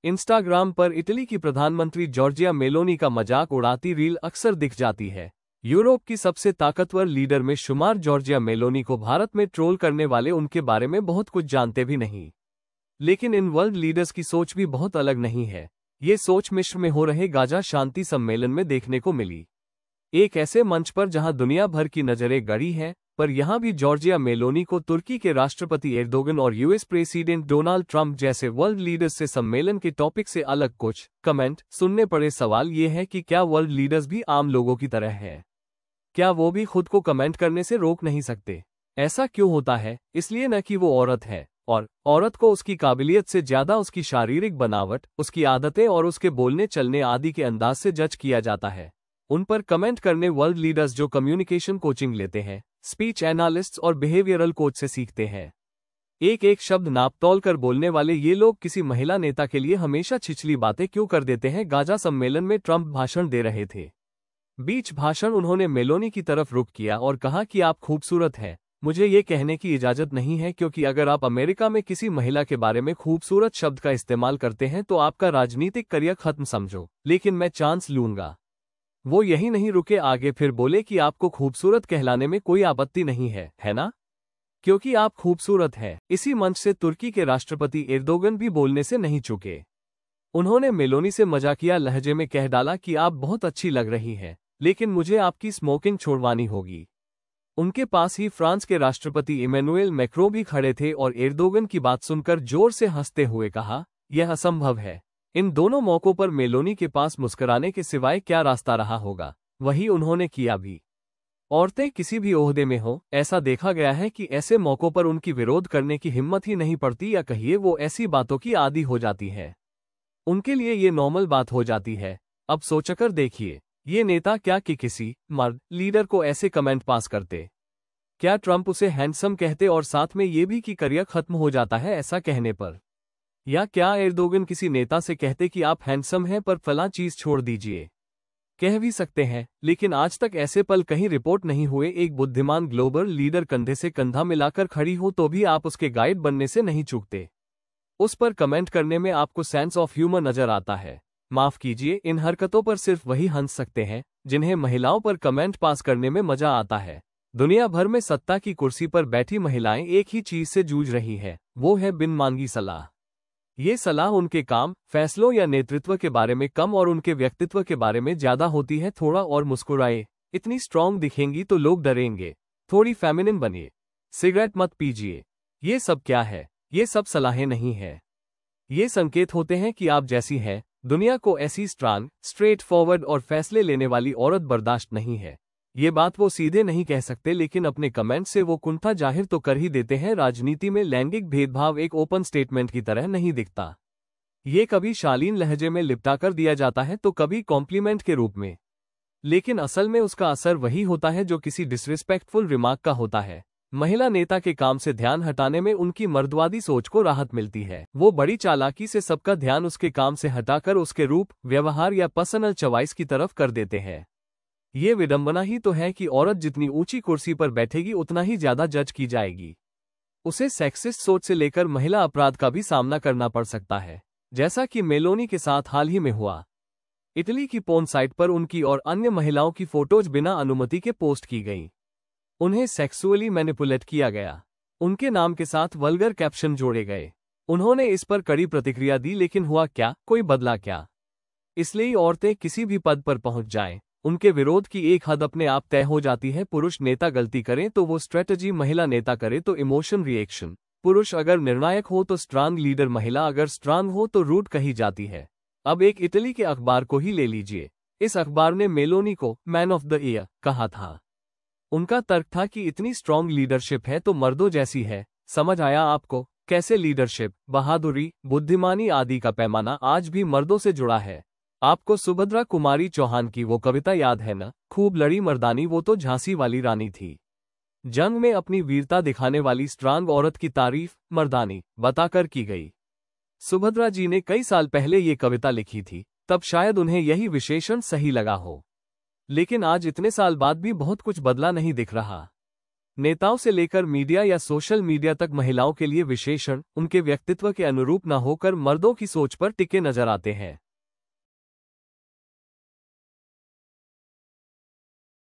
Instagram पर Italy की प्रधानमंत्री जॉर्जिया मेलोनी का मजाक उड़ाती रील अक्सर दिख जाती है। यूरोप की सबसे ताकतवर लीडर में शुमार जॉर्जिया मेलोनी को भारत में ट्रोल करने वाले उनके बारे में बहुत कुछ जानते भी नहीं। लेकिन इन वर्ल्ड लीडर्स की सोच भी बहुत अलग नहीं है। ये सोच मिस्र में हो रहे गाजा शांति सम्मेलन में देखने को मिली। एक ऐसे मंच पर जहां दुनिया भर की नजरें गड़ी हैं, पर यहां भी जॉर्जिया मेलोनी को तुर्की के राष्ट्रपति एर्दोगन और यूएस प्रेसिडेंट डोनाल्ड ट्रंप जैसे वर्ल्ड लीडर्स से सम्मेलन के टॉपिक से अलग कुछ कमेंट सुनने पड़े। सवाल ये है कि क्या वर्ल्ड लीडर्स भी आम लोगों की तरह हैं? क्या वो भी खुद को कमेंट करने से रोक नहीं सकते? ऐसा क्यों होता है? इसलिए न कि वो औरत है और औरत को उसकी काबिलियत से ज्यादा उसकी शारीरिक बनावट, उसकी आदतें और उसके बोलने चलने आदि के अंदाज से जज किया जाता है। उन पर कमेंट करने वर्ल्ड लीडर्स जो कम्युनिकेशन कोचिंग लेते हैं, स्पीच एनालिस्ट्स और बिहेवियरल कोच से सीखते हैं। एक एक शब्द नापतोल कर बोलने वाले ये लोग किसी महिला नेता के लिए हमेशा छिछली बातें क्यों कर देते हैं? गाजा सम्मेलन में ट्रंप भाषण दे रहे थे। बीच भाषण उन्होंने मेलोनी की तरफ रुख किया और कहा कि आप खूबसूरत हैं। मुझे ये कहने की इजाजत नहीं है, क्योंकि अगर आप अमेरिका में किसी महिला के बारे में खूबसूरत शब्द का इस्तेमाल करते हैं तो आपका राजनीतिक करियर खत्म समझो, लेकिन मैं चांस लूंगा। वो यही नहीं रुके, आगे फिर बोले कि आपको खूबसूरत कहलाने में कोई आपत्ति नहीं है ना? क्योंकि आप खूबसूरत हैं। इसी मंच से तुर्की के राष्ट्रपति एर्दोगन भी बोलने से नहीं चूके। उन्होंने मेलोनी से मजाकिया लहजे में कह डाला कि आप बहुत अच्छी लग रही हैं, लेकिन मुझे आपकी स्मोकिंग छोड़वानी होगी। उनके पास ही फ्रांस के राष्ट्रपति इमैनुएल मैक्रों भी खड़े थे और एर्दोगन की बात सुनकर जोर से हंसते हुए कहा, यह असंभव है। इन दोनों मौकों पर मेलोनी के पास मुस्कुराने के सिवाय क्या रास्ता रहा होगा? वही उन्होंने किया भी। औरतें किसी भी ओहदे में हो, ऐसा देखा गया है कि ऐसे मौकों पर उनकी विरोध करने की हिम्मत ही नहीं पड़ती, या कहिए वो ऐसी बातों की आदी हो जाती है। उनके लिए ये नॉर्मल बात हो जाती है। अब सोचकर देखिए, ये नेता क्या कि किसी मर्द लीडर को ऐसे कमेंट पास करते? क्या ट्रंप उसे हैंडसम कहते और साथ में ये भी कि करियर खत्म हो जाता है ऐसा कहने पर? या क्या एर्दोगन किसी नेता से कहते कि आप हैंडसम हैं पर फलां चीज छोड़ दीजिए? कह भी सकते हैं, लेकिन आज तक ऐसे पल कहीं रिपोर्ट नहीं हुए। एक बुद्धिमान ग्लोबल लीडर कंधे से कंधा मिलाकर खड़ी हो तो भी आप उसके गाइड बनने से नहीं चूकते। उस पर कमेंट करने में आपको सेंस ऑफ ह्यूमर नजर आता है। माफ कीजिए, इन हरकतों पर सिर्फ वही हंस सकते हैं जिन्हें महिलाओं पर कमेंट पास करने में मजा आता है। दुनिया भर में सत्ता की कुर्सी पर बैठी महिलाएं एक ही चीज से जूझ रही है, वो है बिन मांगी सलाह। ये सलाह उनके काम, फैसलों या नेतृत्व के बारे में कम और उनके व्यक्तित्व के बारे में ज्यादा होती है। थोड़ा और मुस्कुराए, इतनी स्ट्रांग दिखेंगी तो लोग डरेंगे। थोड़ी फेमिनिन बनिए, सिगरेट मत पीजिए। ये सब क्या है? ये सब सलाहें नहीं है। ये संकेत होते हैं कि आप जैसी हैं, दुनिया को ऐसी स्ट्रांग, स्ट्रेट फॉरवर्ड और फैसले लेने वाली औरत बर्दाश्त नहीं है। ये बात वो सीधे नहीं कह सकते, लेकिन अपने कमेंट से वो कुंठा जाहिर तो कर ही देते हैं। राजनीति में लैंगिक भेदभाव एक ओपन स्टेटमेंट की तरह नहीं दिखता। ये कभी शालीन लहजे में लिपटा कर दिया जाता है तो कभी कॉम्प्लीमेंट के रूप में, लेकिन असल में उसका असर वही होता है जो किसी डिसरिस्पेक्टफुल रिमार्क का होता है। महिला नेता के काम से ध्यान हटाने में उनकी मर्दवादी सोच को राहत मिलती है। वो बड़ी चालाकी से सबका ध्यान उसके काम से हटाकर उसके रूप, व्यवहार या पर्सनल चॉइस की तरफ कर देते हैं। ये विडंबना ही तो है कि औरत जितनी ऊंची कुर्सी पर बैठेगी उतना ही ज्यादा जज की जाएगी। उसे सेक्सिस्ट सोच से लेकर महिला अपराध का भी सामना करना पड़ सकता है, जैसा कि मेलोनी के साथ हाल ही में हुआ। इटली की पोर्न साइट पर उनकी और अन्य महिलाओं की फोटोज बिना अनुमति के पोस्ट की गई। उन्हें सेक्सुअली मैनिपुलेट किया गया। उनके नाम के साथ वल्गर कैप्शन जोड़े गए। उन्होंने इस पर कड़ी प्रतिक्रिया दी, लेकिन हुआ क्या? कोई बदला क्या? इसलिए औरतें किसी भी पद पर पहुंच जाएं, उनके विरोध की एक हद अपने आप तय हो जाती है। पुरुष नेता गलती करें तो वो स्ट्रेटजी, महिला नेता करे तो इमोशन रिएक्शन। पुरुष अगर निर्णायक हो तो स्ट्रांग लीडर, महिला अगर स्ट्रांग हो तो रूड कही जाती है। अब एक इटली के अखबार को ही ले लीजिए। इस अखबार ने मेलोनी को मैन ऑफ द ईयर कहा था। उनका तर्क था कि इतनी स्ट्रांग लीडरशिप है तो मर्दों जैसी है। समझ आया आपको कैसे लीडरशिप, बहादुरी, बुद्धिमानी आदि का पैमाना आज भी मर्दों से जुड़ा है। आपको सुभद्रा कुमारी चौहान की वो कविता याद है ना? खूब लड़ी मर्दानी, वो तो झांसी वाली रानी थी। जंग में अपनी वीरता दिखाने वाली स्ट्रांग औरत की तारीफ मर्दानी बताकर की गई। सुभद्रा जी ने कई साल पहले ये कविता लिखी थी, तब शायद उन्हें यही विशेषण सही लगा हो। लेकिन आज इतने साल बाद भी बहुत कुछ बदला नहीं दिख रहा। नेताओं से लेकर मीडिया या सोशल मीडिया तक महिलाओं के लिए विशेषण उनके व्यक्तित्व के अनुरूप न होकर मर्दों की सोच पर टिके नजर आते हैं।